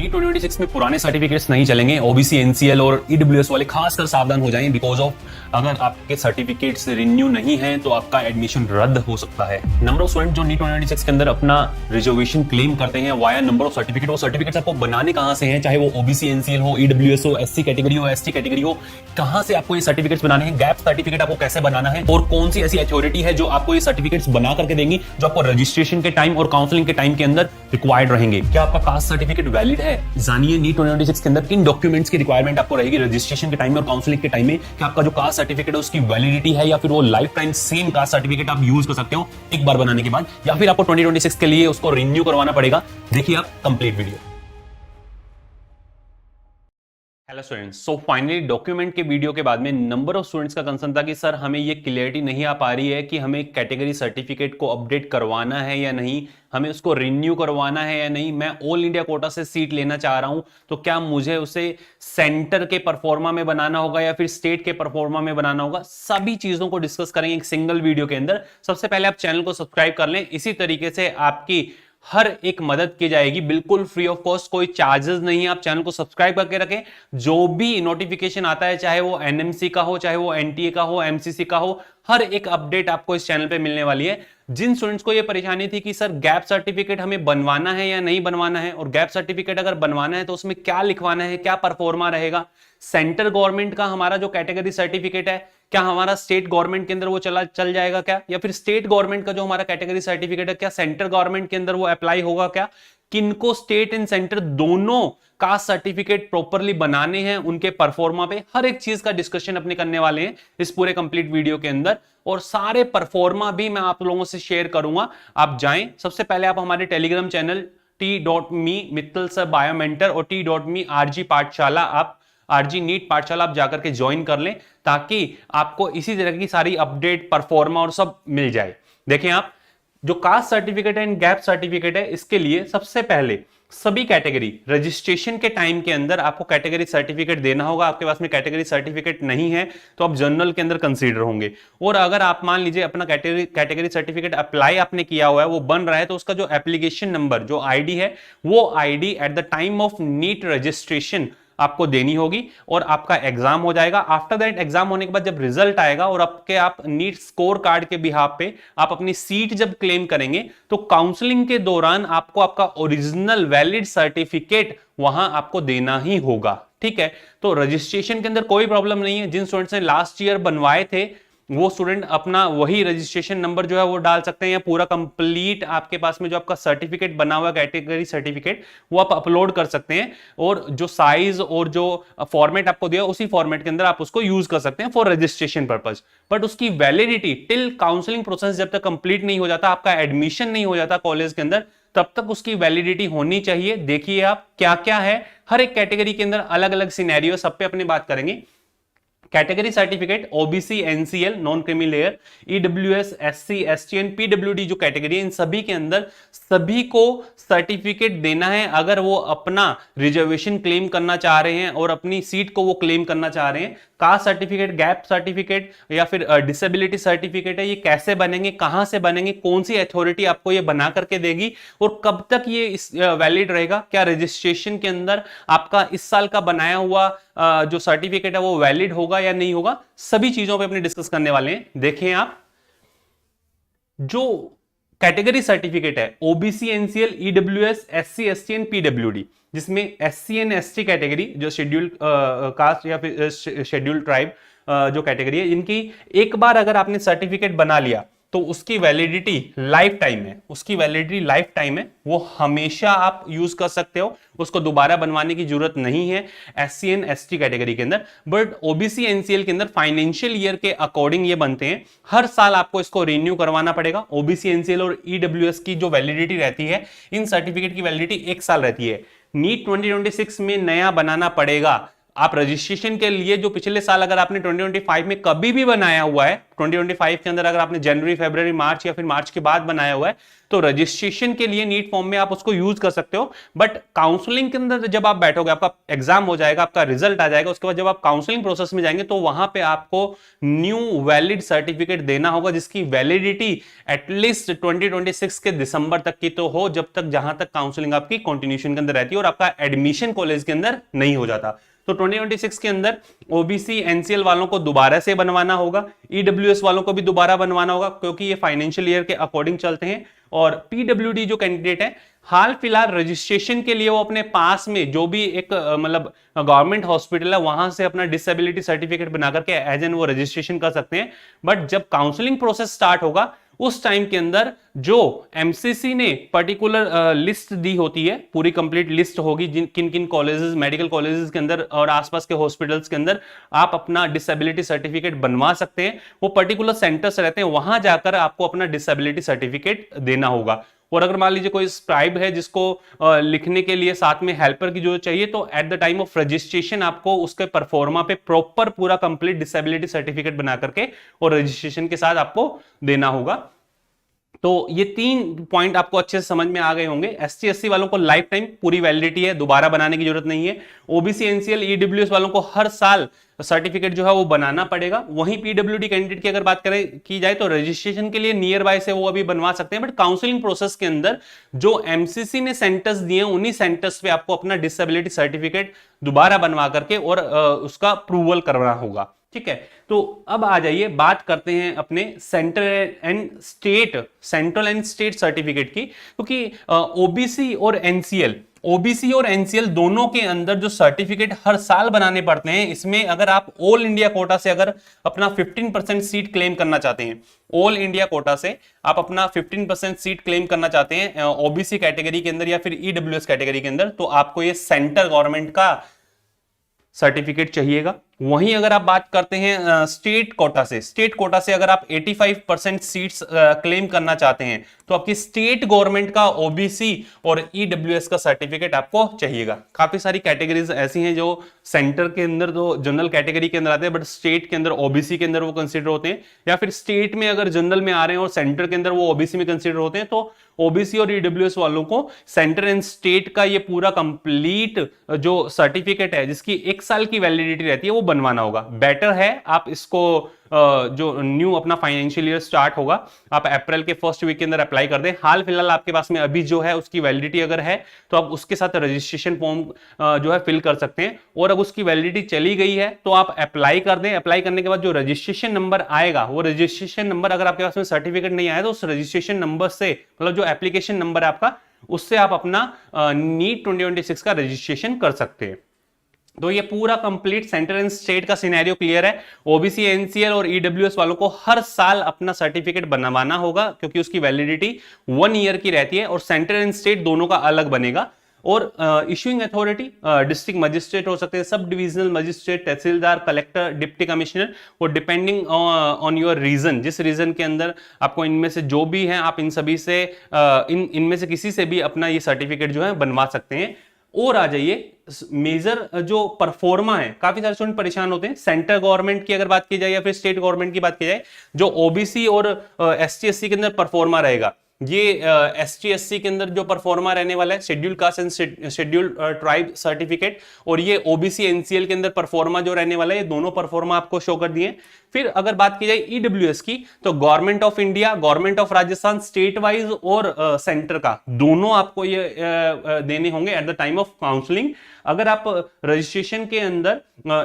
NEET 2026 में पुराने certificates नहीं चलेंगे। ओबीसी, एनसीएल और ईडब्ल्यूएस वाले खासकर सावधान हो जाएं बिकॉज ऑफ अगर आपके सर्टिफिकेट्स रिन्यू नहीं है तो आपका एडमिशन रद्द हो सकता है। नंबर ऑफ स्टूडेंट जो नीट 2026 के अंदर अपना रिजर्वेशन क्लेम करते हैं वाया नंबर ऑफ सर्टिफिकेट, वो सर्टिफिकेट्स आपको बनाने कहां से हैं, चाहे वो ओबीसी, एनसीएल हो, ईडब्ल्यूएस हो, एससी कैटेगरी हो, एसटी कैटेगरी हो, कहां से आपको ये सर्टिफिकेट्स बनाने हैं, गैप सर्टिफिकेट आपको कैसे बनाना है और कौन सी ऐसी अथॉरिटी है जो आपको ये सर्टिफिकेट्स बना करके देंगी जो आपको रजिस्ट्रेशन के टाइम और काउंसलिंग के टाइम के अंदर रिक्वायर्ड रहेंगे। क्या आपका कास्ट सर्टिफिकेट वैलिड है? जानिए नीट 2026 के अंदर किन डॉक्यूमेंट्स की रिक्वायरमेंट आपको रहेगी रजिस्ट्रेशन के टाइम और काउंसलिंग के टाइम में। क्या आपका जो कास्ट सर्टिफिकेट है उसकी वैलिडिटी है या फिर वो life time same caste certificate आप यूज कर सकते हो एक बार बनाने के बाद, या फिर आपको 2026 के लिए उसको रिन्यू करवाना पड़ेगा। देखिए आप complete video. Hello students, so finally document के वीडियो के बाद में नंबर ऑफ स्टूडेंट्स का कंसर्न था कि सर हमें ये क्लियरिटी नहीं आ पा रही है कि हमें कैटेगरी सर्टिफिकेट को अपडेट करवाना है या नहीं, हमें उसको रिन्यू करवाना है या नहीं। मैं ऑल इंडिया कोटा से सीट लेना चाह रहा हूं तो क्या मुझे उसे सेंटर के परफॉर्मा में बनाना होगा या फिर स्टेट के परफॉर्मा में बनाना होगा। सभी चीजों को डिस्कस करेंगे एक सिंगल वीडियो के अंदर। सबसे पहले आप चैनल को सब्सक्राइब कर लें, इसी तरीके से आपकी हर एक मदद की जाएगी बिल्कुल फ्री ऑफ कॉस्ट, कोई चार्जेस नहीं है। आप चैनल को सब्सक्राइब करके रखें, जो भी नोटिफिकेशन आता है चाहे वो एनएमसी का हो, चाहे वो एनटीए का हो, एमसीसी का हो, हर एक अपडेट आपको इस चैनल पे मिलने वाली है। जिन स्टूडेंट्स को ये परेशानी थी कि सर गैप सर्टिफिकेट हमें बनवाना है या नहीं बनवाना है, और गैप सर्टिफिकेट अगर बनवाना है तो उसमें क्या लिखवाना है, क्या परफॉर्मा रहेगा, सेंटर गवर्नमेंट का हमारा जो कैटेगरी सर्टिफिकेट है क्या हमारा स्टेट गवर्नमेंट के अंदर वो चल जाएगा क्या, या फिर स्टेट गवर्नमेंट का जो हमारा कैटेगरी सर्टिफिकेट है क्या सेंटर गवर्नमेंट के अंदर वो अप्लाई होगा क्या, किनको स्टेट एंड सेंटर दोनों कास्ट सर्टिफिकेट प्रॉपरली बनाने हैं, उनके परफॉर्मा पे हर एक चीज का डिस्कशन अपने करने वाले हैं इस पूरे कंप्लीट वीडियो के अंदर। और सारे परफॉर्मा भी मैं आप लोगों से शेयर करूंगा। आप जाएं, सबसे पहले आप हमारे telegram channel t.me Mittal sir bio mentor और t.me आरजी पाठशाला, आप आरजी नीट पाठशाला आप जाकर के ज्वाइन कर लें ताकि आपको इसी तरह की सारी अपडेट, परफॉर्मा और सब मिल जाए। देखें आप, जो कास्ट सर्टिफिकेट है एंड गैप सर्टिफिकेट है, इसके लिए सबसे पहले सभी कैटेगरी रजिस्ट्रेशन के टाइम के अंदर आपको कैटेगरी सर्टिफिकेट देना होगा। आपके पास में कैटेगरी सर्टिफिकेट नहीं है तो आप जनरल के अंदर कंसीडर होंगे। और अगर आप मान लीजिए अपना कैटेगरी सर्टिफिकेट अप्लाई आपने किया हुआ है, वो बन रहा है, तो उसका जो एप्लीकेशन नंबर, जो आईडी है, वो ID at the time of NEET registration आपको देनी होगी और आपका एग्जाम हो जाएगा। आफ्टर दैट एग्जाम होने के बाद जब रिजल्ट आएगा और आप नीट स्कोर कार्ड के बिहाफ पे आप अपनी सीट जब क्लेम करेंगे तो काउंसलिंग के दौरान आपको आपका ओरिजिनल वैलिड सर्टिफिकेट वहां आपको देना ही होगा। ठीक है, तो रजिस्ट्रेशन के अंदर कोई प्रॉब्लम नहीं है। जिन स्टूडेंट्स ने लास्ट ईयर बनवाए थे वो स्टूडेंट अपना वही रजिस्ट्रेशन नंबर जो है वो डाल सकते हैं, या पूरा कंप्लीट आपके पास में जो आपका सर्टिफिकेट बना हुआ कैटेगरी सर्टिफिकेट वो आप अपलोड कर सकते हैं, और जो साइज और जो फॉर्मेट आपको दिया उसी फॉर्मेट के अंदर आप उसको यूज कर सकते हैं फॉर रजिस्ट्रेशन पर्पज। बट उसकी वैलिडिटी टिल काउंसलिंग प्रोसेस जब तक कंप्लीट नहीं हो जाता, आपका एडमिशन नहीं हो जाता कॉलेज के अंदर, तब तक उसकी वैलिडिटी होनी चाहिए। देखिए आप क्या क्या है, हर एक कैटेगरी के अंदर अलग अलग सिनेरियो, सब पे अपनी बात करेंगे। Category certificate OBC, NCL non creamy layer, EWS, SC, ST and PWD जो कैटेगरी है, इन सभी के अंदर सभी को सर्टिफिकेट देना है अगर वो अपना रिजर्वेशन क्लेम करना चाह रहे हैं और अपनी सीट को वो क्लेम करना चाह रहे हैं। कास्ट सर्टिफिकेट, गैप सर्टिफिकेट या फिर डिसेबिलिटी सर्टिफिकेट है, ये कैसे बनेंगे, कहां से बनेंगे, कौन सी अथॉरिटी आपको ये बना करके देगी और कब तक ये वैलिड रहेगा, क्या रजिस्ट्रेशन के अंदर आपका इस साल का बनाया हुआ जो सर्टिफिकेट है वो वैलिड होगा या नहीं होगा, सभी चीजों पे अपने डिस्कस करने वाले हैं। देखें आप, जो कैटेगरी सर्टिफिकेट है OBC, NCL, EWS, SC, ST and PWD, जिसमें एससी एंड एसटी कैटेगरी जो शेड्यूल्ड कास्ट या फिर शेड्यूल्ड ट्राइब जो कैटेगरी है, इनकी एक बार अगर आपने सर्टिफिकेट बना लिया तो उसकी वैलिडिटी लाइफ टाइम है, उसकी वैलिडिटी लाइफ टाइम है, वो हमेशा आप यूज कर सकते हो, उसको दोबारा बनवाने की जरूरत नहीं है एससी एंड एसटी कैटेगरी के अंदर। बट ओबीसी, एनसीएल के अंदर फाइनेंशियल ईयर के अकॉर्डिंग ये बनते हैं, हर साल आपको इसको रिन्यू करवाना पड़ेगा। ओबीसी, एनसीएल और ईडब्ल्यूएस की जो वैलिडिटी रहती है, इन सर्टिफिकेट की वैलिडिटी 1 साल रहती है। नीट 2026 में नया बनाना पड़ेगा आप रजिस्ट्रेशन के लिए जो पिछले साल अगर आपने 2025 में कभी भी बनाया हुआ है, 2025 के अंदर अगर आपने जनवरी, फरवरी, मार्च या फिर मार्च के बाद बनाया हुआ है, तो रजिस्ट्रेशन के लिए नीट फॉर्म में आप उसको यूज कर सकते हो। बट काउंसलिंग के अंदर जब आप बैठोगे, आपका एग्जाम हो जाएगा, आपका रिजल्ट आ जाएगा, उसके बाद जब आप काउंसलिंग प्रोसेस में जाएंगे तो वहां पे आपको न्यू वैलिड सर्टिफिकेट देना होगा, जिसकी वैलिडिटी एटलीस्ट 2026 के दिसंबर तक की तो हो, जब तक जहां तक काउंसलिंग आपकी कंटिन्यूएशन के अंदर रहती है और आपका एडमिशन कॉलेज के अंदर नहीं हो जाता। तो 2026 के अंदर ओबीसी एनसीएल वालों को दोबारा से बनवाना होगा, ईडब्ल्यूएस वालों को भी दोबारा बनवाना होगा, क्योंकि ये फाइनेंशियल ईयर के अकॉर्डिंग चलते हैं। और पीडब्ल्यूडी जो कैंडिडेट है, हाल फिलहाल रजिस्ट्रेशन के लिए वो अपने पास में जो भी एक मतलब गवर्नमेंट हॉस्पिटल है वहां से अपना डिसेबिलिटी सर्टिफिकेट बना करके एज एन वो रजिस्ट्रेशन कर सकते हैं। बट जब काउंसलिंग प्रोसेस स्टार्ट होगा उस टाइम के अंदर जो एमसीसी ने पर्टिकुलर लिस्ट दी होती है, पूरी कंप्लीट लिस्ट होगी किन किन कॉलेजेस, मेडिकल कॉलेजेस के अंदर और आसपास के हॉस्पिटल्स के अंदर आप अपना डिसेबिलिटी सर्टिफिकेट बनवा सकते हैं। वो पर्टिकुलर सेंटर्स रहते हैं, वहां जाकर आपको अपना डिसेबिलिटी सर्टिफिकेट देना होगा। और अगर मान लीजिए कोई स्क्राइब है जिसको लिखने के लिए साथ में हेल्पर की जरूरत चाहिए, तो eight the time of registration आपको उसके परफॉर्मा पे प्रॉपर पूरा कंप्लीट डिसेबिलिटी सर्टिफिकेट बना करके और रजिस्ट्रेशन के साथ आपको देना होगा। तो ये 3 पॉइंट आपको अच्छे से समझ में आ गए होंगे। एसटी एससी वालों को लाइफ टाइम पूरी वैलिडिटी है, दोबारा बनाने की जरूरत नहीं है। ओबीसी एनसीएल ईडब्ल्यूएस वालों को हर साल सर्टिफिकेट जो है वो बनाना पड़ेगा। वहीं पीडब्ल्यूडी कैंडिडेट की अगर बात करें की जाए तो रजिस्ट्रेशन के लिए नियर बाय से वो अभी बनवा सकते हैं, बट काउंसलिंग प्रोसेस के अंदर जो एमसीसी ने सेंटर्स दिए उन्हीं सेंटर्स पे आपको अपना डिसेबिलिटी सर्टिफिकेट दोबारा बनवा करके और उसका अप्रूवल करना होगा। ठीक है, तो अब आ जाइए बात करते हैं अपने सेंट्रल एंड स्टेट सर्टिफिकेट की, क्योंकि ओबीसी और एनसीएल दोनों के अंदर जो सर्टिफिकेट हर साल बनाने पड़ते हैं, इसमें अगर आप ऑल इंडिया कोटा से अगर अपना 15% सीट क्लेम करना चाहते हैं, ऑल इंडिया कोटा से आप अपना 15% सीट क्लेम करना चाहते हैं ओबीसी कैटेगरी के अंदर या फिर ईडब्ल्यूएस कैटेगरी के अंदर, तो आपको ये सेंट्रल गवर्नमेंट का सर्टिफिकेट चाहिएगा। वहीं अगर आप बात करते हैं स्टेट कोटा से अगर आप 85% सीट्स क्लेम करना चाहते हैं, तो आपकी स्टेट गवर्नमेंट का ओबीसी और ईडब्ल्यूएस का सर्टिफिकेट आपको चाहिएगा। काफी सारी कैटेगरीज ऐसी हैं जो सेंटर के अंदर जो जनरल कैटेगरी के अंदर आते हैं, बट स्टेट के अंदर ओबीसी के अंदर वो कंसिडर होते हैं, या फिर स्टेट में अगर जनरल में आ रहे हैं और सेंटर के अंदर वो ओबीसी में कंसिडर होते हैं। तो ओबीसी और ईडब्ल्यूएस वालों को सेंटर एंड स्टेट का ये पूरा कंप्लीट जो सर्टिफिकेट है जिसकी 1 साल की वैलिडिटी रहती है वो बनवाना होगा। बेटर है आप इसको जो न्यू अपना फाइनेंशियल ईयर स्टार्ट होगा, आप अप्रैल के फर्स्ट वीक के अंदर अप्लाई कर दें। हाल फिलहाल आपके पास में अभी जो है उसकी वैलिडिटी अगर है तो आप उसके साथ रजिस्ट्रेशन फॉर्म जो है फिल कर सकते हैं, और अब उसकी वैलिडिटी चली गई है तो आप अप्लाई कर दें। अप्लाई करने के बाद जो रजिस्ट्रेशन नंबर आएगा, वो रजिस्ट्रेशन नंबर अगर आपके पास में सर्टिफिकेट नहीं आया तो उस रजिस्ट्रेशन नंबर से, मतलब जो एप्लीकेशन नंबर है आपका, उससे आप अपना नीट 2026 का रजिस्ट्रेशन कर सकते हैं। तो ये पूरा कंप्लीट सेंटर एंड स्टेट का सिनेरियो क्लियर है। ओबीसी एनसीएल और ईडब्ल्यूएस वालों को हर साल अपना सर्टिफिकेट बनवाना होगा, क्योंकि उसकी वैलिडिटी 1 ईयर की रहती है, और सेंटर एंड स्टेट दोनों का अलग बनेगा। और इशूइंग अथॉरिटी डिस्ट्रिक्ट मजिस्ट्रेट हो सकते हैं, सब डिविजनल मजिस्ट्रेट, तहसीलदार, कलेक्टर, डिप्टी कमिश्नर, और डिपेंडिंग ऑन योर रीजन, जिस रीजन के अंदर आपको इनमें से जो भी हैं आप इन सभी से इनमें से किसी से भी अपना ये सर्टिफिकेट जो है बनवा सकते हैं। और आ जाइए मेजर जो परफॉर्मा है, काफी सारे स्टूडेंट परेशान होते हैं। सेंट्रल गवर्नमेंट की अगर बात की जाए या फिर स्टेट गवर्नमेंट की बात की जाए, जो ओबीसी और एसटी एससी के अंदर परफॉर्मा रहेगा, ये एसटी एससी के अंदर जो परफॉर्मा रहने वाला है schedule caste and schedule tribe certificate, और ये ओबीसी एनसीएल के अंदर परफॉर्मा जो रहने वाला है, ये दोनों परफॉर्मा आपको शो कर दिए। फिर अगर बात की जाए ईडब्ल्यूएस की, तो government of India, government of Rajasthan, state wise और सेंटर का दोनों आपको ये देने होंगे eight the time of counselling. अगर आप रजिस्ट्रेशन के अंदर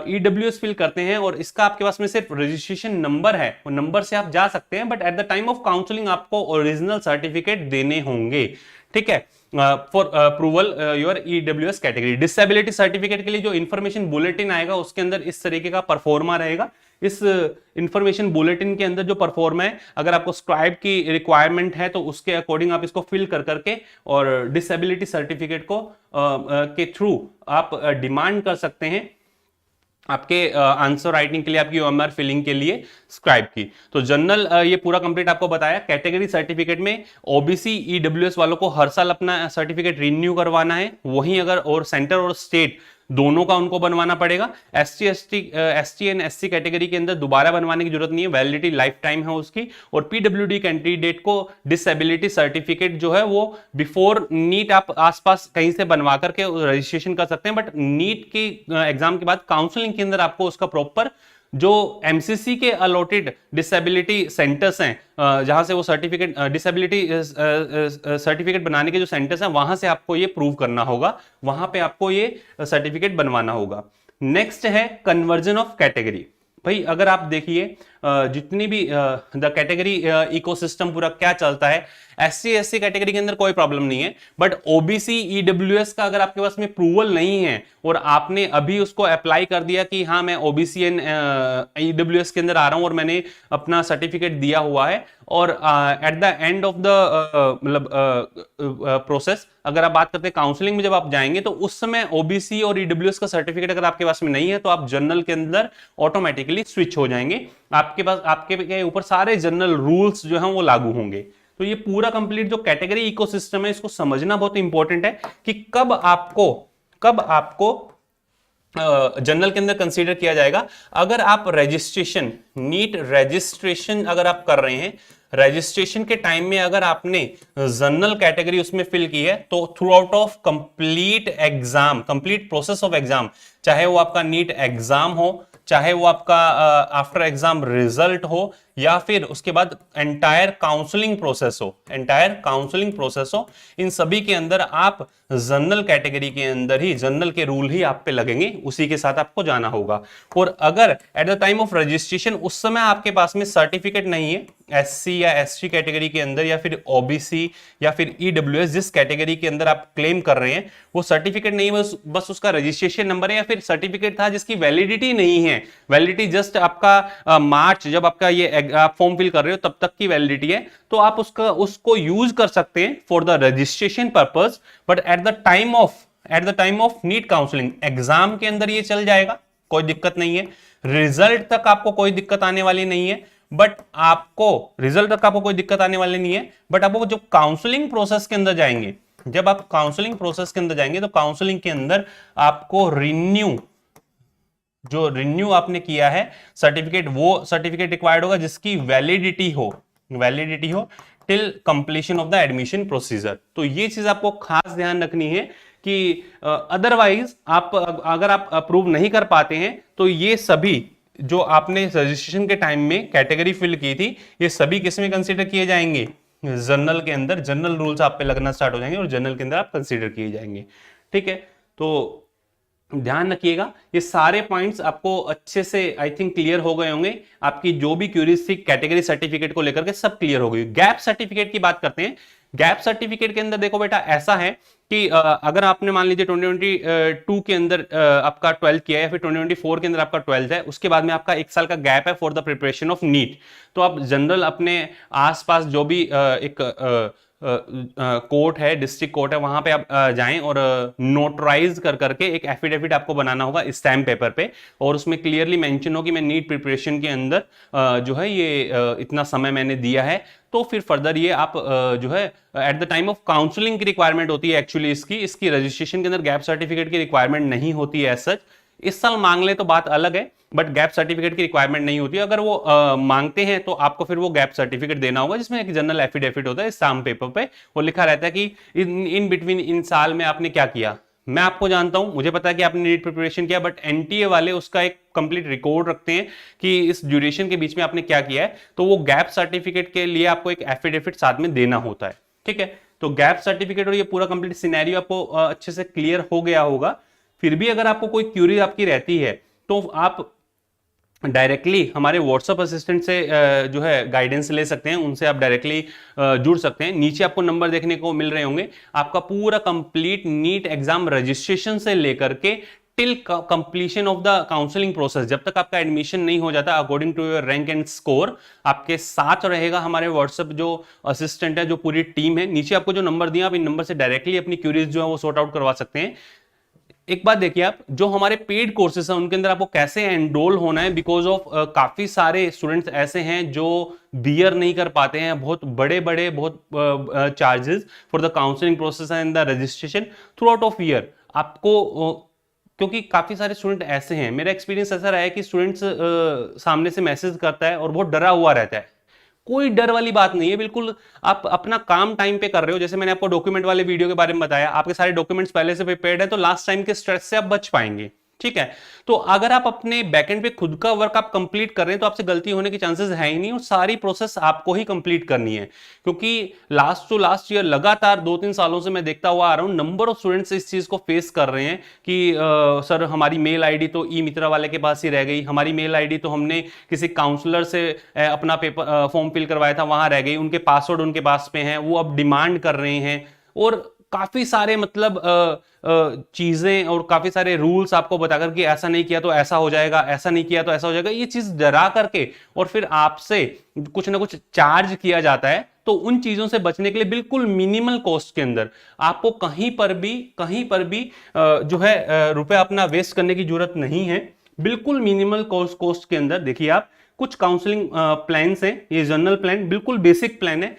ईडब्ल्यूएस फिल करते हैं और इसका आपके पास में सिर्फ रजिस्ट्रेशन नंबर है, वो नंबर से आप जा सकते हैं, but at the time of counselling आपको ओरिजिनल सर्टिफिकेट देने होंगे। ठीक है, for approval your EWS category. Disability certificate के लिए जो इंफॉर्मेशन बुलेटिन आएगा उसके अंदर इस तरीके का परफॉर्मा रहेगा। इस इंफॉर्मेशन बुलेटिन के अंदर जो परफॉर्मा है, अगर आपको स्क्राइब की रिक्वायरमेंट है तो उसके अकॉर्डिंग आप इसको फिल कर करके और डिसेबिलिटी सर्टिफिकेट को के थ्रू आप डिमांड कर सकते हैं आपके आंसर राइटिंग के लिए, आपकी ओएमआर फिलिंग के लिए स्क्राइब की। तो जनरल ये पूरा कंप्लीट आपको बताया। कैटेगरी सर्टिफिकेट में ओबीसी ईडब्ल्यूएस वालों को हर साल अपना सर्टिफिकेट रिन्यू करवाना है। वहीं अगर और सेंटर और स्टेट दोनों का उनको बनवाना पड़ेगा। एसटी एंड एससी कैटेगरी के अंदर दोबारा बनवाने की जरूरत नहीं है, वैलिडिटी लाइफ टाइम है उसकी। और पीडब्ल्यूडी कैंडिडेट को डिसेबिलिटी सर्टिफिकेट जो है वो बिफोर नीट आप आसपास कहीं से बनवा करके रजिस्ट्रेशन कर सकते हैं, बट नीट की एग्जाम के बाद काउंसलिंग के अंदर आपको उसका प्रॉपर जो एमसीसी के अलॉटेड डिसेबिलिटी सेंटर्स हैं, जहां से वो सर्टिफिकेट डिसेबिलिटी सर्टिफिकेट बनाने के जो सेंटर्स हैं वहां से आपको ये प्रूव करना होगा, वहां पे आपको ये सर्टिफिकेट बनवाना होगा। नेक्स्ट है कन्वर्जन ऑफ कैटेगरी। भाई अगर आप देखिए जितनी भी द कैटेगरी इकोसिस्टम पूरा क्या चलता है, एससी एससी कैटेगरी के अंदर कोई प्रॉब्लम नहीं है, बट ओबीसी ईडब्ल्यूएस का अगर आपके पास में अप्रूवल नहीं है और आपने अभी उसको अप्लाई कर दिया कि हाँ मैं ओबीसी एंड ईडब्ल्यूएस के अंदर आ रहा हूं और मैंने अपना सर्टिफिकेट दिया हुआ है, और at the end of the मतलब प्रोसेस अगर आप बात करते हैं काउंसलिंग में जब आप जाएंगे तो उस समय ओबीसी और ईडब्ल्यूएस का सर्टिफिकेट अगर आपके पास में नहीं है तो आप जनरल के अंदर ऑटोमेटिकली स्विच हो जाएंगे, आपके पास आपके ऊपर सारे जनरल रूल्स जो हैं वो लागू होंगे। तो ये पूरा कंप्लीट जो कैटेगरी इकोसिस्टम है इसको समझना बहुत इंपॉर्टेंट है कि कब आपको जनरल के अंदर कंसीडर किया जाएगा। अगर आप रजिस्ट्रेशन नीट रजिस्ट्रेशन अगर आप कर रहे हैं, रजिस्ट्रेशन के टाइम में अगर आपने जनरल कैटेगरी उसमें फिल की है तो through out of complete exam, complete process of exam, चाहे वो आपका नीट एग्जाम हो, चाहे वो आपका आफ्टर एग्जाम रिजल्ट हो, या फिर उसके बाद एंटायर काउंसलिंग प्रोसेस हो, इन सभी के अंदर आप जनरल कैटेगरी के अंदर ही जनरल के रूल ही आप पे लगेंगे, उसी के साथ आपको जाना होगा। और अगर eight the time of registration उस समय आपके पास में सर्टिफिकेट नहीं है, एससी या एसटी कैटेगरी के अंदर या फिर ओबीसी या फिर ईडब्ल्यूएस जिस कैटेगरी के अंदर आप क्लेम कर रहे हैं, वो सर्टिफिकेट नहीं है, बस उसका रजिस्ट्रेशन नंबर है, या फिर सर्टिफिकेट था जिसकी वैलिडिटी नहीं है, वैलिडिटी जस्ट आपका मार्च जब आपका ये आप फॉर्म फिल कर रहे हो तब तक की वैलिडिटी है, तो आप उसको यूज कर सकते हैं for the registration purpose. But at the time of NEET counselling exam के अंदर ये चल जाएगा, कोई दिक्कत नहीं है, रिजल्ट तक आपको कोई दिक्कत आने वाली नहीं है, बट आपको जब काउंसलिंग प्रोसेस के अंदर जाएंगे, जब आप काउंसलिंग प्रोसेस के अंदर जाएंगे तो काउंसलिंग के अंदर आपको रिन्यू आपने किया है सर्टिफिकेट, वो सर्टिफिकेट रिक्वायर्ड होगा जिसकी वैलिडिटी हो till completion of the admission procedure. तो ये चीज आपको खास ध्यान रखनी है कि अदरवाइज अगर आप अप्रूव नहीं कर पाते हैं तो ये सभी जो आपने रजिस्ट्रेशन के टाइम में कैटेगरी फिल की थी, ये सभी किसमें कंसीडर किए जाएंगे, जनरल के अंदर, जनरल रूल्स आप पे लगना स्टार्ट हो जाएंगे और जनरल के अंदर आप कंसीडर किए जाएंगे। ठीक है, तो ध्यान रखिएगा, ये सारे पॉइंट्स आपको अच्छे से आई थिंक क्लियर हो गए होंगे। आपकी जो भी क्यूरीज थी कैटेगरी सर्टिफिकेट को लेकर के सब क्लियर हो गई। गैप सर्टिफिकेट की बात करते हैं। गैप सर्टिफिकेट के अंदर देखो बेटा ऐसा है कि अगर आपने मान लीजिए 2022 के अंदर आपका 12th किया है या फिर 2024 के अंदर आपका 12th है, उसके बाद में आपका 1 साल का गैप है for the preparation of NEET, तो आप जनरल अपने आसपास जो भी एक कोर्ट है, डिस्ट्रिक्ट कोर्ट है, वहां पे आप जाएं और नोटराइज कर करके एक एफिडेविट आपको बनाना होगा स्टैम्प पेपर पे, और उसमें क्लियरली मेंशन हो कि मैं नीट प्रिपरेशन के अंदर जो है ये इतना समय मैंने दिया है। तो फिर फर्दर ये आप जो है eight the time of counselling की रिक्वायरमेंट होती है एक्चुअली, इसकी रजिस्ट्रेशन के अंदर गैप सर्टिफिकेट की रिक्वायरमेंट नहीं होती है एज सच। इस साल मांग ले तो बात अलग है, बट गैप सर्टिफिकेट की रिक्वायरमेंट नहीं होती। अगर वो मांगते हैं तो आपको फिर वो गैप सर्टिफिकेट देना होगा जिसमें एक जनरल एफिडेविट होता है स्टाम्प पेपर पे, वो लिखा रहता है कि इन बिटवीन इन साल में आपने क्या किया। मैं आपको जानता हूं, मुझे पता है कि आपने नीट प्रिपरेशन किया, बट एनटीए वाले उसका एक कंप्लीट रिकॉर्ड रखते हैं कि इस ड्यूरेशन के बीच में आपने क्या किया है, तो वो गैप सर्टिफिकेट के लिए आपको एक एफिडेविट साथ में देना होता है। ठीक है, तो गैप सर्टिफिकेट और ये पूरा कंप्लीट सिनेरियो आपको अच्छे से क्लियर हो गया होगा। फिर भी अगर आपको कोई क्यूरी आपकी रहती है तो आप डायरेक्टली हमारे व्हाट्सएप असिस्टेंट से जो है गाइडेंस ले सकते हैं, उनसे आप डायरेक्टली जुड़ सकते हैं। नीचे आपको नंबर देखने को मिल रहे होंगे। आपका पूरा कंप्लीट नीट एग्जाम रजिस्ट्रेशन से लेकर के till completion of the counselling process, जब तक आपका एडमिशन नहीं हो जाता according to your rank and score, आपके साथ रहेगा हमारे व्हाट्सएप जो असिस्टेंट है, जो पूरी टीम है। नीचे आपको जो नंबर दिया आप इन नंबर से डायरेक्टली अपनी क्यूरीज जो है वो सॉर्ट आउट करवा सकते हैं। एक बात देखिए आप, जो हमारे पेड कोर्सेज हैं उनके अंदर आपको कैसे एनरोल होना है, बिकॉज ऑफ काफी सारे स्टूडेंट्स ऐसे हैं जो बियर नहीं कर पाते हैं बहुत बड़े charges for the counselling process and the registration through out of year. आपको क्योंकि काफी सारे स्टूडेंट ऐसे हैं, मेरा एक्सपीरियंस ऐसा रहा है कि स्टूडेंट्स सामने से मैसेज करता है और बहुत डरा हुआ रहता है। कोई डर वाली बात नहीं है, बिल्कुल आप अपना काम टाइम पे कर रहे हो। जैसे मैंने आपको डॉक्यूमेंट वाले वीडियो के बारे में बताया, आपके सारे डॉक्यूमेंट्स पहले से प्रिपेयर्ड है, तो लास्ट टाइम के स्ट्रेस से आप बच पाएंगे। ठीक है, तो अगर आप अपने बैकएंड पे खुद का वर्क आप कंप्लीट कर रहे हैं तो आपसे गलती होने के चांसेस है ही नहीं, और सारी प्रोसेस आपको ही कंप्लीट करनी है। क्योंकि लास्ट टू लास्ट ईयर लगातार 2-3 सालों से मैं देखता हुआ आ रहा हूं, नंबर ऑफ स्टूडेंट्स इस चीज को फेस कर रहे हैं कि सर हमारी मेल आईडी तो ई मित्रा वाले के पास ही रह गई, हमारी मेल आईडी तो हमने किसी काउंसलर से अपना पेपर फॉर्म फिल करवाया था वहां रह गई, उनके पासवर्ड उनके पास पे हैं, वो अब डिमांड कर रहे हैं। और काफी सारे मतलब चीजें और काफी सारे रूल्स आपको बताकर कि ऐसा नहीं किया तो ऐसा हो जाएगा, ऐसा नहीं किया तो ऐसा हो जाएगा, ये चीज डरा करके और फिर आपसे कुछ ना कुछ चार्ज किया जाता है। तो उन चीजों से बचने के लिए बिल्कुल मिनिमल कॉस्ट के अंदर आपको कहीं पर भी जो है रुपया अपना वेस्ट करने की जरूरत नहीं है। बिल्कुल मिनिमल कॉस्ट के अंदर देखिए, आप कुछ काउंसलिंग प्लान्स हैं, ये जनरल प्लान बिल्कुल बेसिक प्लान है,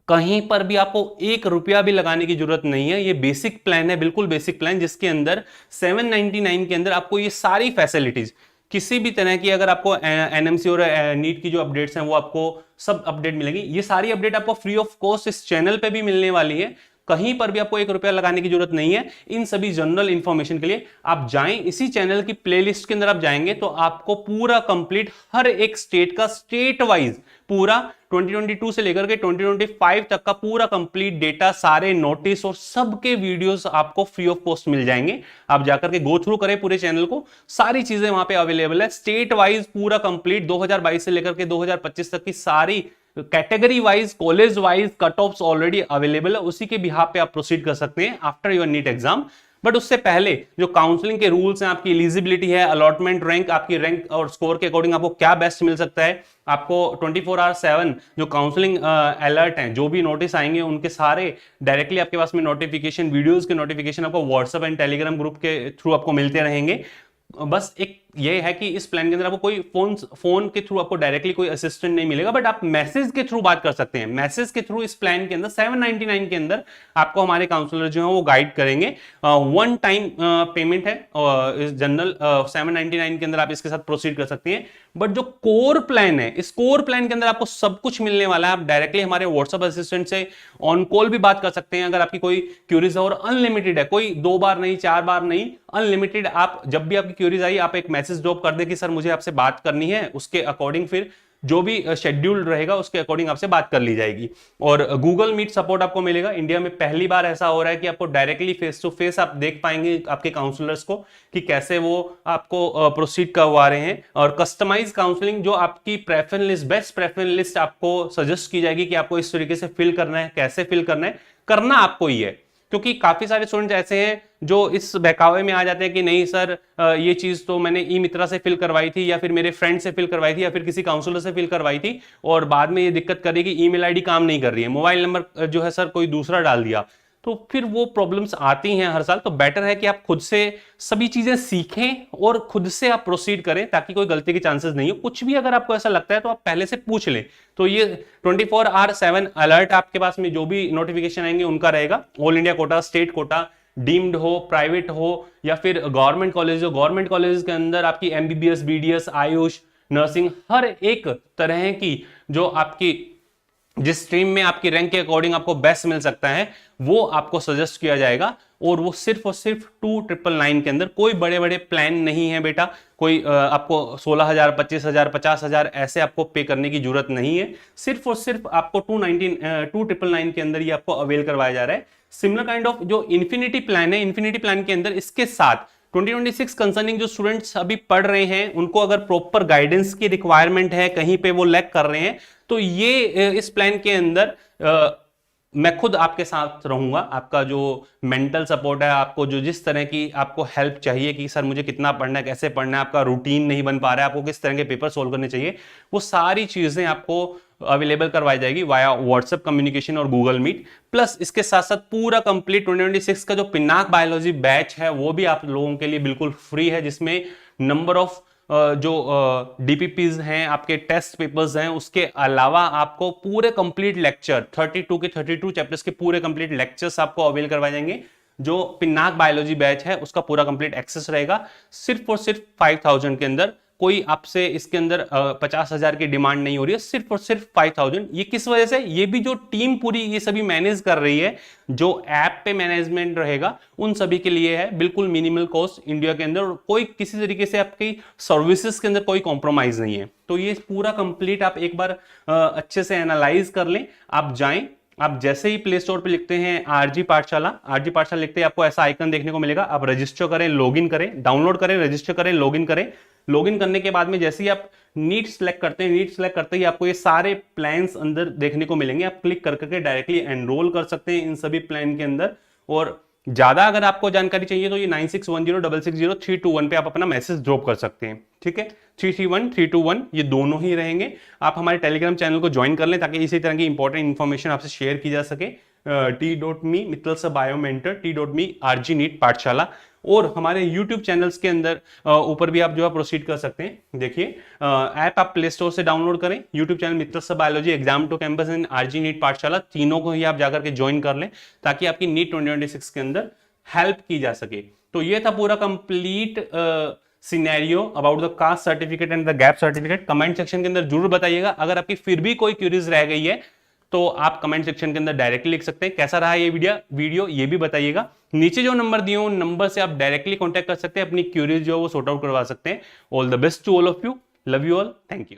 कहीं पर भी आपको 1 रुपया भी लगाने की जरूरत नहीं है। ये बेसिक प्लान है, बिल्कुल बेसिक प्लान, जिसके अंदर 799 के अंदर आपको ये सारी फैसिलिटीज, किसी भी तरह की अगर आपको एनएमसी और नीट की जो अपडेट्स हैं वो आपको सब अपडेट मिलेंगी। ये सारी अपडेट आपको फ्री ऑफ कॉस्ट इस चैनल पे भी मिलने वाली है, कहीं पर भी आपको 1 रुपया लगाने की जरूरत नहीं है। इन सभी जनरल इंफॉर्मेशन के लिए आप जाएं, इसी चैनल की प्लेलिस्ट के अंदर आप जाएंगे तो आपको पूरा कंप्लीट हर एक स्टेट का स्टेट वाइज पूरा 2022 से लेकर के 2025 तक का पूरा कंप्लीट डेटा, सारे नोटिस और सबके वीडियोस आपको फ्री ऑफ कॉस्ट मिल जाएंगे। आप जाकर के गो थ्रू करें पूरे चैनल को, सारी चीजें वहां पे अवेलेबल है। स्टेट वाइज पूरा कंप्लीट 2022 से लेकर के 2025 तक की सारी category wise, college wise cut offs already available है, उसी के बिहाफ पे आप प्रोसीड कर सकते हैं after your NEET exam. But उससे पहले जो काउंसलिंग के रूल्स हैं, आपकी एलिजिबिलिटी है, अलॉटमेंट रैंक, आपकी रैंक और स्कोर के अकॉर्डिंग आपको क्या बेस्ट मिल सकता है, आपको 24/7 जो काउंसलिंग अलर्ट हैं, जो भी नोटिस आएंगे उनके सारे डायरेक्टली आपके पास में नोटिफिकेशन, वीडियोस के नोटिफिकेशन आपको व्हाट्सएप एंड टेलीग्राम ग्रुप के थ्रू आपको मिलते रहेंगे। बस एक ये है कि इस प्लान के अंदर आपको कोई फोन के थ्रू आपको डायरेक्टली कोई असिस्टेंट नहीं मिलेगा, बट आप मैसेज के थ्रू बात कर सकते हैं। मैसेज के थ्रू इस प्लान के अंदर 799 के अंदर आपको हमारे काउंसलर जो है वो गाइड करेंगे। 1 टाइम पेमेंट है इस जनरल 799 के अंदर आप इसके साथ प्रोसीड कर सकते हैं। बट जो कोर प्लान है, इस कोर प्लान के अंदर आपको सब कुछ मिलने वाला है। आप डायरेक्टली हमारे व्हाट्सएप असिस्टेंट से ऑन कॉल भी बात कर सकते हैं अगर आपकी कोई क्यूरीज है, और अनलिमिटेड है, कोई 2 बार नहीं 4 बार नहीं, अनलिमिटेड। आप जब भी आपकी क्यूरीज आई आप एक मैसेज ड्रॉप कर दे कि सर मुझे आपसे बात करनी है, उसके अकॉर्डिंग फिर जो भी शेड्यूल रहेगा उसके अकॉर्डिंग आपसे बात कर ली जाएगी। और गूगल मीट सपोर्ट आपको मिलेगा। इंडिया में पहली बार ऐसा हो रहा है कि आपको डायरेक्टली फेस टू फेस आप देख पाएंगे आपके काउंसलर्स को कि कैसे वो आपको प्रोसीड करवा रहे हैं। और कस्टमाइज काउंसलिंग, जो आपकी preference list, best preference list आपको सजेस्ट की जाएगी कि आपको इस तरीके से फिल करना है, कैसे फिल करना है, करना आपको ही है। क्योंकि काफी सारे स्टूडेंट ऐसे हैं जो इस बहकावे में आ जाते हैं कि नहीं सर ये चीज तो मैंने ई मित्रा से फिल करवाई थी, या फिर मेरे फ्रेंड से फिल करवाई थी, या फिर किसी काउंसलर से फिल करवाई थी, और बाद में ये दिक्कत कर रही है कि ईमेल आईडी काम नहीं कर रही है, मोबाइल नंबर जो है सर कोई दूसरा डाल दिया, तो फिर वो प्रॉब्लम्स आती हैं हर साल। तो बेटर है कि आप खुद से सभी चीजें सीखें और खुद से आप प्रोसीड करें, ताकि कोई गलती के चांसेस नहीं हो। कुछ भी अगर आपको ऐसा लगता है तो आप पहले से पूछ लें। तो ये 24/7 अलर्ट आपके पास में जो भी नोटिफिकेशन आएंगे उनका रहेगा। All India quota, state quota, deemed हो, प्राइवेट हो, या फिर गवर्नमेंट कॉलेज हो। गवर्नमेंट कॉलेज के अंदर आपकी एमबीबीएस, बीडीएस, आयुष, नर्सिंग, हर एक तरह की जो आपकी जिस स्ट्रीम में आपकी रैंक के अकॉर्डिंग आपको बेस्ट मिल सकता है वो आपको सजेस्ट किया जाएगा। और वो सिर्फ और सिर्फ 2999 के अंदर, कोई बड़े बड़े प्लान नहीं है बेटा, कोई आपको 16,000, 25,000, 50,000 ऐसे आपको पे करने की जरूरत नहीं है। सिर्फ और सिर्फ आपको 2999 के अंदर ये आपको अवेल करवाया जा रहा है। सिमिलर काइंड ऑफ जो इन्फिनिटी प्लान है, इन्फिनिटी प्लान के अंदर इसके साथ 2026 कंसर्निंग जो स्टूडेंट्स अभी पढ़ रहे हैं उनको अगर प्रॉपर गाइडेंस की रिक्वायरमेंट है, कहीं पे वो लैक कर रहे हैं, तो ये इस प्लान के अंदर मैं खुद आपके साथ रहूंगा। आपका जो मेंटल सपोर्ट है, आपको जो जिस तरह की आपको हेल्प चाहिए कि सर मुझे कितना पढ़ना है, कैसे पढ़ना है, आपका रूटीन नहीं बन पा रहा है, आपको किस तरह के पेपर सोल्व करने चाहिए, वो सारी चीजें आपको अवेलेबल करवाई जाएगी वाया व्हाट्सएप कम्युनिकेशन और गूगल मीट। प्लस इसके साथ साथ पूरा कंप्लीट 2026 का जो पिनाक बायोलॉजी बैच है वो भी आप लोगों के लिए बिल्कुल फ्री है, जिसमें नंबर ऑफ जो डीपीपीज हैं, आपके टेस्ट पेपर्स हैं, उसके अलावा आपको पूरे कंप्लीट लेक्चर 32 के 32 चैप्टर्स के पूरे कंप्लीट लेक्चर्स आपको अवेल करवाए जाएंगे। जो पिनाक बायोलॉजी बैच है उसका पूरा कंप्लीट एक्सेस रहेगा सिर्फ और सिर्फ 5000 के अंदर। कोई आपसे इसके अंदर 50,000 की डिमांड नहीं हो रही है, सिर्फ और सिर्फ 5000। ये किस वजह से? ये भी जो टीम पूरी ये सभी मैनेज कर रही है, जो ऐप पे मैनेजमेंट रहेगा उन सभी के लिए है, बिल्कुल मिनिमल कॉस्ट इंडिया के अंदर, कोई किसी तरीके से आपकी सर्विसेज के अंदर कोई कॉम्प्रोमाइज नहीं है। तो ये पूरा कंप्लीट आप एक बार अच्छे से एनालाइज कर लें। आप जाएं, आप जैसे ही प्ले स्टोर पे लिखते हैं आरजी पाठशाला, आरजी पाठशाला लिखते हैं आपको ऐसा आइकन देखने को मिलेगा। आप रजिस्टर करें, लॉगिन करें, डाउनलोड करें, रजिस्टर करें, लॉगिन करें। लॉगिन करने के बाद में जैसे ही आप नीट सेलेक्ट करते हैं, नीट सेलेक्ट करते ही आपको ये सारे प्लान्स अंदर देखने को मिलेंगे। आप क्लिक कर करके डायरेक्टली एनरोल कर सकते हैं इन सभी प्लान के अंदर। और ज्यादा अगर आपको जानकारी चाहिए तो ये 9610660321 पे आप अपना मैसेज ड्रॉप कर सकते हैं, ठीक है। 331321 ये दोनों ही रहेंगे। आप हमारे टेलीग्राम चैनल को ज्वाइन कर लें ताकि इसी तरह की इंपॉर्टेंट इन्फॉर्मेशन आपसे शेयर की जा सके। t.me मित्तल सा बायोमेंटर, t.me आरजी नीट पाठशाला। और हमारे YouTube चैनल्स के अंदर ऊपर भी आप जो है प्रोसीड कर सकते हैं। देखिए ऐप आप प्ले स्टोर से डाउनलोड करें, YouTube चैनल मित्तल सा biology, exam to campus and RG NEET Pathshala, तीनों को ही आप जाकर के ज्वाइन कर लें ताकि आपकी नीट 2026 के अंदर हेल्प की जा सके। तो ये था पूरा complete scenario about the caste certificate and the gap certificate. Comment section के अंदर जरूर बताइएगा। अगर आपकी फिर भी कोई क्यूरीज रह गई है तो आप कमेंट सेक्शन के अंदर डायरेक्टली लिख सकते हैं। कैसा रहा ये वीडियो ये भी बताइएगा। नीचे जो नंबर दिए उन नंबर से आप डायरेक्टली कांटेक्ट कर सकते हैं, अपनी क्यूरीज जो वो सॉर्ट आउट करवा सकते हैं। All the best to all of you, love you all, thank you.